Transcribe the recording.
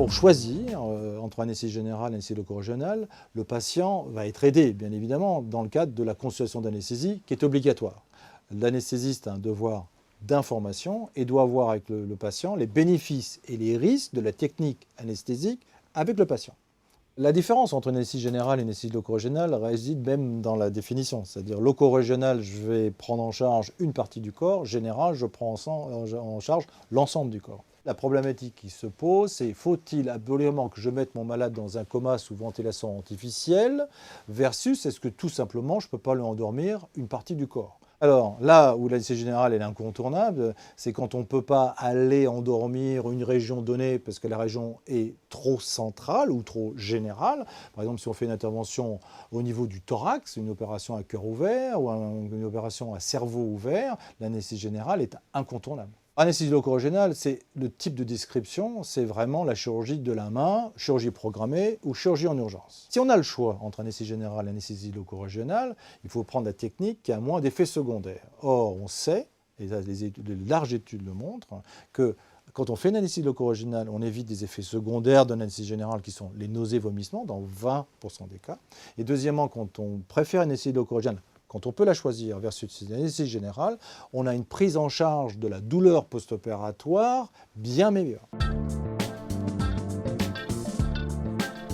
Pour choisir entre anesthésie générale et anesthésie loco-régionale, le patient va être aidé, bien évidemment, dans le cadre de la consultation d'anesthésie qui est obligatoire. L'anesthésiste a un devoir d'information et doit voir avec le patient les bénéfices et les risques de la technique anesthésique avec le patient. La différence entre une anesthésie générale et une anesthésie loco-régionale réside même dans la définition. C'est-à-dire loco-régionale, je vais prendre en charge une partie du corps. Générale, je prends en charge l'ensemble du corps. La problématique qui se pose, c'est faut-il absolument que je mette mon malade dans un coma sous ventilation artificielle versus est-ce que tout simplement je ne peux pas lui endormir une partie du corps. Alors là où l'anesthésie générale est incontournable, c'est quand on ne peut pas aller endormir une région donnée parce que la région est trop centrale ou trop générale. Par exemple, si on fait une intervention au niveau du thorax, une opération à cœur ouvert ou une opération à cerveau ouvert, l'anesthésie générale est incontournable. Anesthésie loco-régionale, c'est le type de description, c'est vraiment la chirurgie de la main, chirurgie programmée ou chirurgie en urgence. Si on a le choix entre anesthésie générale et anesthésie loco-régionale, il faut prendre la technique qui a moins d'effets secondaires. Or, on sait, et de larges études le montrent, que quand on fait une anesthésie loco-régionale, on évite des effets secondaires d'une anesthésie générale qui sont les nausées, vomissements, dans 20% des cas. Et deuxièmement, quand on préfère une anesthésie loco-régionale, quand on peut la choisir versus une anesthésie générale, on a une prise en charge de la douleur post-opératoire bien meilleure.